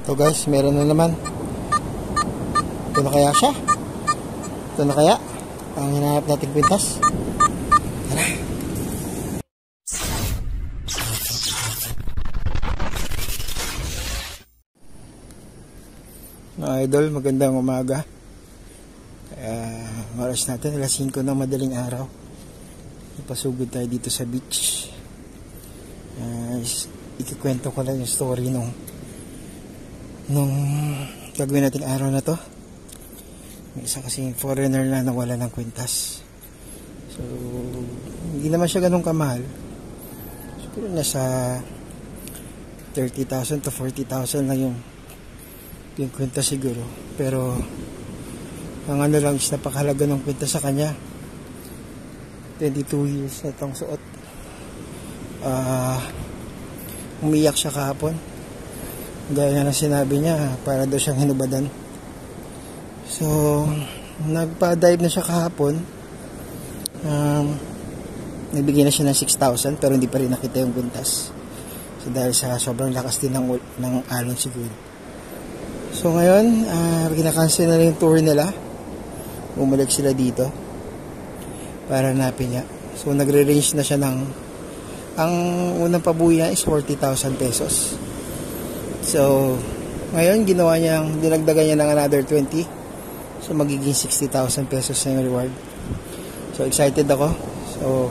Ito guys, meron na naman. Ito na kaya siya? Ito na kaya ang hinahanap nating kwintas? Tara. Mga idol, magandang umaga. Oras natin alas 5 ng madaling araw. Ipasugod tayo dito sa beach. Ikikwento ko lang yung story nung gagawin nating araw na to. May isa kasing foreigner na nawala ng kwintas. So hindi naman siya ganun kamahal. Siguro nasa 30,000 to 40,000 lang yung kwintas siguro. Pero ang ano lang is napakahalaga ng kwintas sa kanya. 22 years na itong suot. Umiyak siya kahapon. Gaya na sinabi niya, para daw siyang hinubadan. So nagpa-dive na siya kahapon. Nagbigay na siya ng 6,000 pero hindi pa rin nakita yung kwintas. So dahil sa sobrang lakas din ng alon siguro. So ngayon, kinakancel na yung tour nila. Bumalik sila dito para hanapin niya. So nagre-range na siya ng, ang unang pabuya is 40,000 pesos. So ngayon ginawa niya, dinagdagan niya ng another 20. So magiging 60,000 pesos na yung reward. So excited ako. So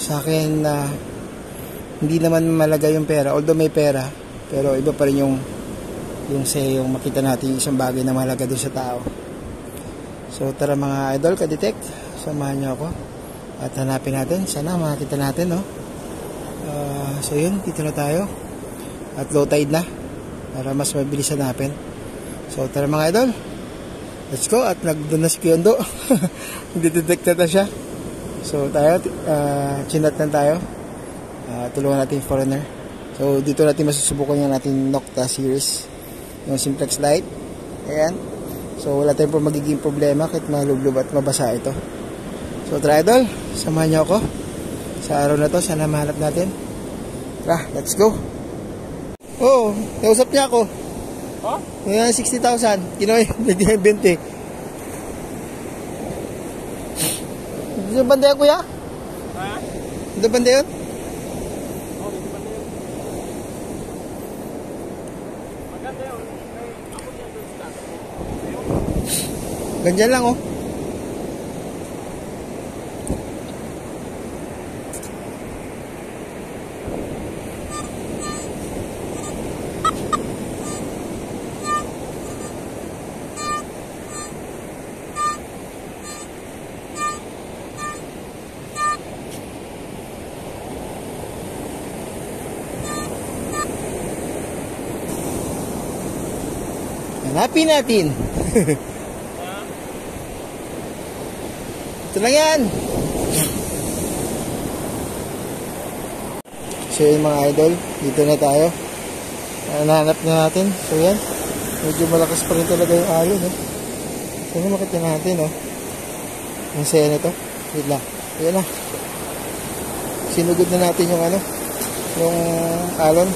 sa akin hindi naman malaga yung pera, although may pera, pero iba pa rin yung makita natin isang bagay na mahalaga doon sa tao. So tara mga idol, ka-detect, samahan niyo ako at hanapin natin. Sana makita natin, no? So yun, dito na tayo at low tide na para mas mabilis hanapin. So tara mga idol, let's go. At nagdoon na si Kyondo. Detect na siya. So tayo, chinat na tayo. Tulungan natin yung foreigner. So dito natin masusubukan yung natin Nocta series, yung simplex light. Ayan. So wala tayong magiging problema kahit malublob at mabasa ito. So try idol, samahan niyo ako sa araw na to. Sana mahanap natin. Tara, let's go. Oh, nausap niya ako. Oh? Yung 60,000 kinuha yung 20. Dito banda yan kuya? Ha? Dito banda yun? Ganyan lang, oh. Hanapin natin. Ito lang yan. So yun mga idol, dito na tayo. Nahanap na natin. So yan, medyo malakas pa rin talaga yung alon, eh. So makita natin, oh. Ang saya nito. Wait lang. Ayan na. Sinugod na natin yung yung alon.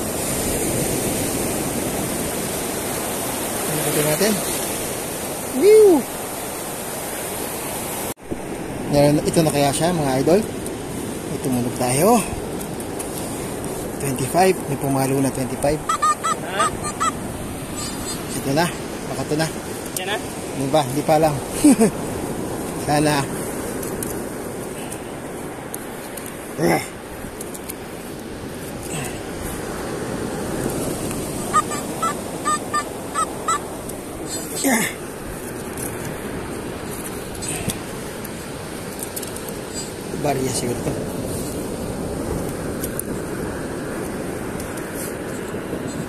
Makita natin. Woo! Ito na kaya siya mga idol. Ito muna tayo. 25. May pumalo na 25. Ito na. Baka ito na. Yan na? Hindi ba? Hindi pa lang. Sana. Barya siguro ito.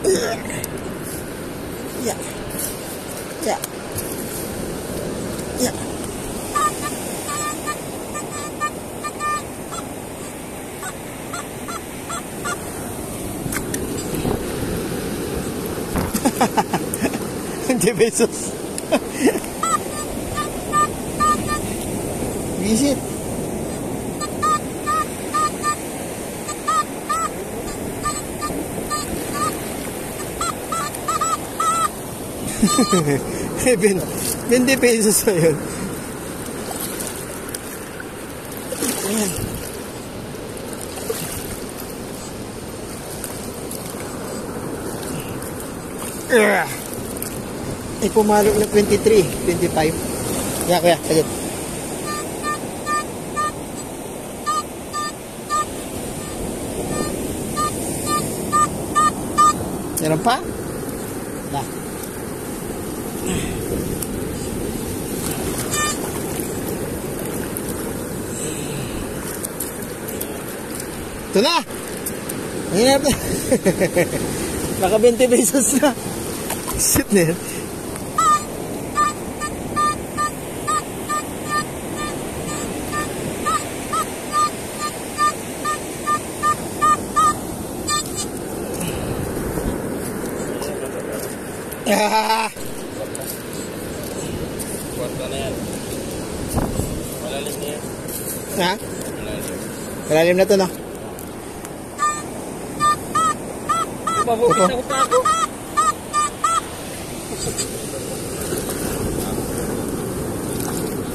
Yeah. Yeah. Yeah. $20 visit. 20 pesos na yun. Ayan. Ay, pumalo na 23, 25. Kaya, kuya, sagit. Meron pa? Na. Ito na! Ayan na. Naka 20 pesos na. Shit na yan. Ah! Kwarta na yan. Malalim na yan. Ha? Malalim. Malalim na to, no? Mabukit Ito. ako pa ako.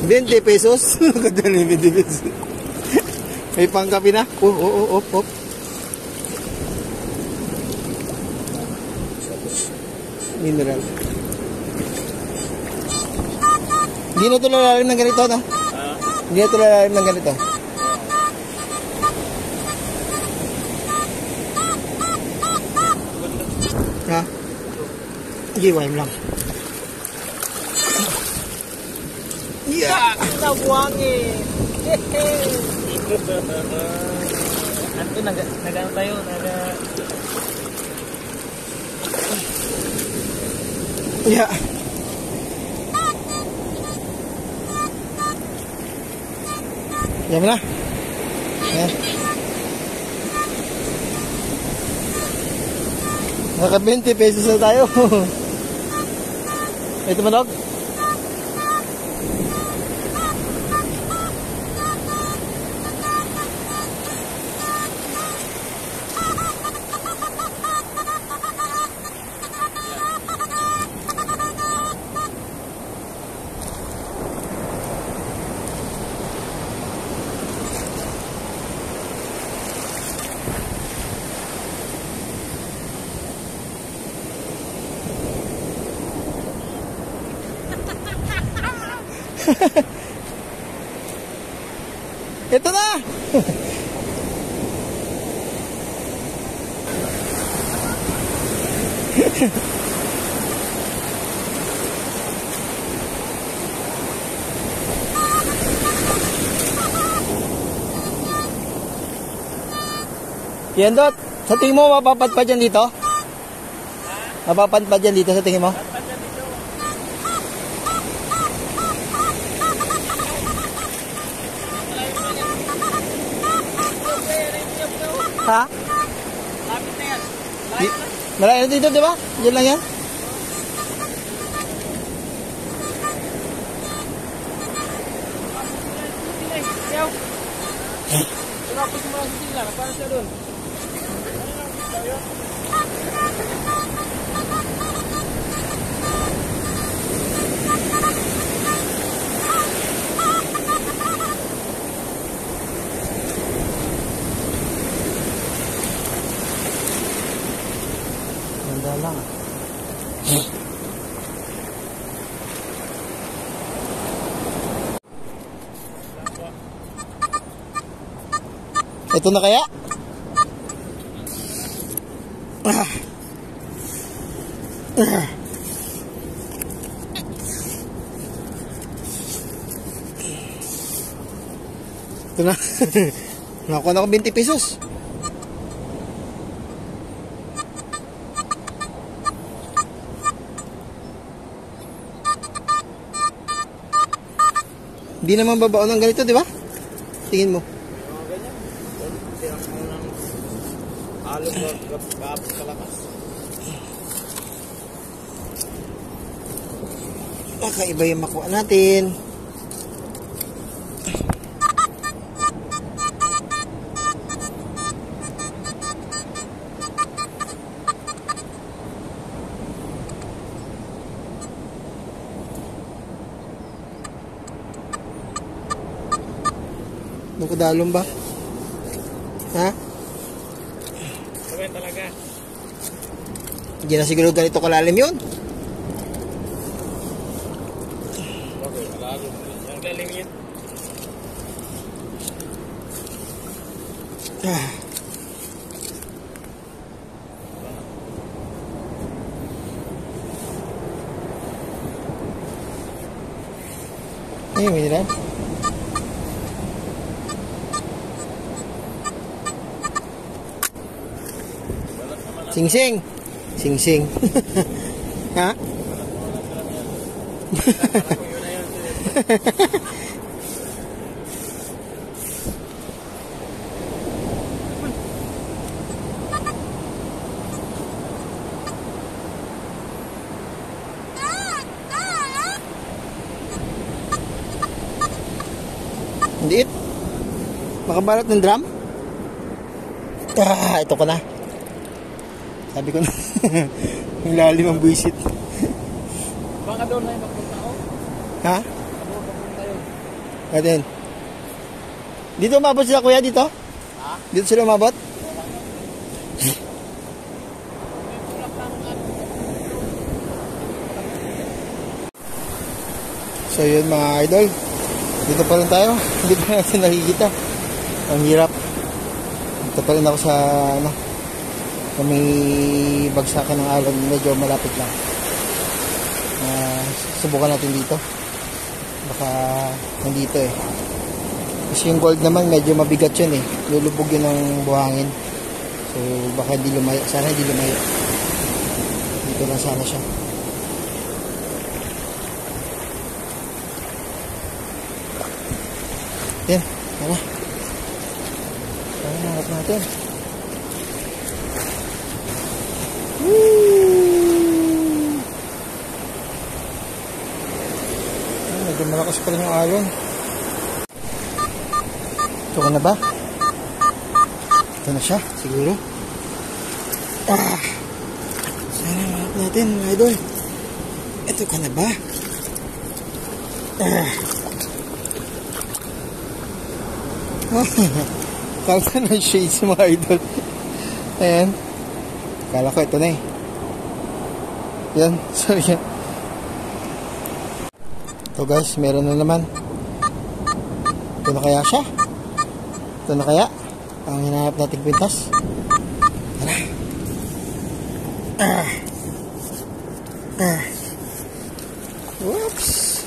$20. Kadali, 20 pesos. May pangkapi na. Op. Mineral. Hindi na ito lalalim ng ganito, no? Hindi na ito lalalim ng ganito. Ha? Giwain lang. Yeah! Nabuhangin! Anto, nag-ano tayo? Yeah. Yan mo na. Yan. Naka 20 pesos na tayo. Ito manog. Ito na! Yan, Dot. Sa tingin mo, mapapad pa dyan dito? Mapapad pa dyan dito sa tingin mo? Ha? Lapit na yan. Malayo na dito, di ba? Diyan lang yan. Tapos mo lang sila. Paano siya doon? Ganda lang. Ito na kaya? Ito na. Nakakuha na ako 20 pesos. Hindi naman babaon ng ganito, di ba? Tingin mo. Alog na kapos sa lakas. Kakaiba yung makuha natin. Doon ko dalong ba? Ha? Gawin talaga. Hindi na siguro ganito kalalim yun. Okay, malalim. Ang lalim yun. Ayun, may nilan. Sing-sing. Sing-sing. Ha? Liit. Makabalot ng drum. Ito ko na. Sabi ko na. Yung lalim ang buwisit. Baka doon na yung magpunta ko. Ha? Ano magpunta yun? Atin. Dito umabot sila kuya dito? Ha? Dito sila umabot? So yun mga idol. Dito pa rin tayo. Hindi pa natin nakikita. Ang hirap. Dito pa rin ako sa ano. May bagsakan ng alon. Medyo malapit lang. Subukan natin dito. Baka nandito eh. Kasi yung gold naman medyo mabigat yun eh. Lulubog yun ng buhangin. So baka hindi lumayo. Sana hindi lumayo. Dito lang sana siya. Yan. Tara. Tara nangat natin. Medyo malakas pa rin yung alon. Ito ka na ba? Ito na siya, siguro. Sana nangat natin, mga idol. Ito ka na ba? Kala na shades mga idol. Ayan. Kala ko ito na eh. Yan. So yan. Ito guys, meron na naman. Ito na kaya siya? Ito na kaya? Ang hinahanap nating kwintas. Tara. Whoops.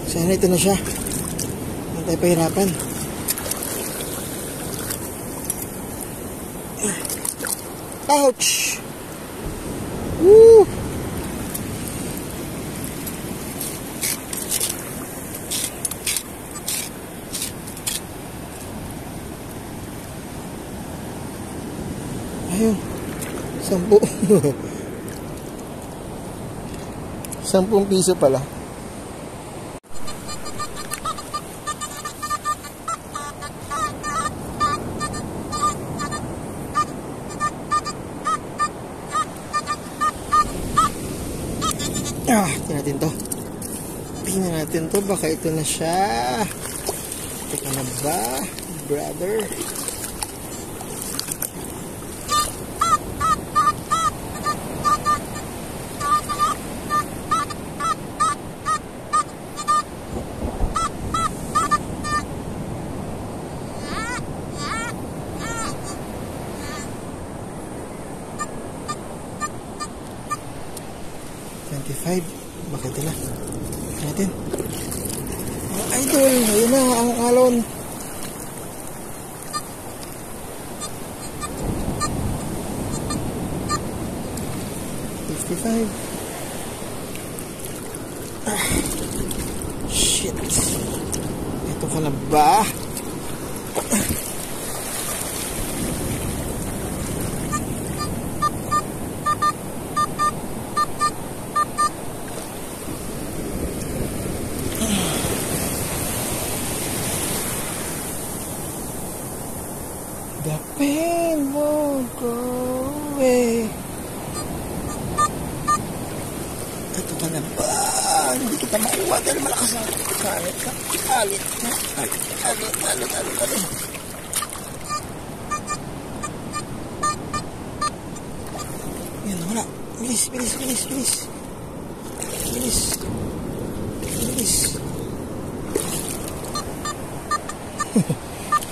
Sana ito na siya. Hindi tayo pahirapan. Ouch! Woo! Ayun. 10. 10 piso pala. Tingnan natin to. Tingnan natin to. Baka ito na siya. Teka na ba, brother? Bakit ito na? Natin. Idol, ayun na ang alon. $55. Shit. Ito ka na ba? The pain won't go away. Ito ka na ba? Hindi kita Dahil malakas na. Alit. Yan, wala. Bilis.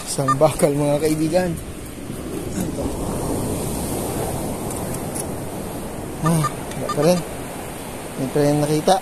Isang bakal mga kaibigan. Ano to? Wala pa rin. Hindi pa rin nakita.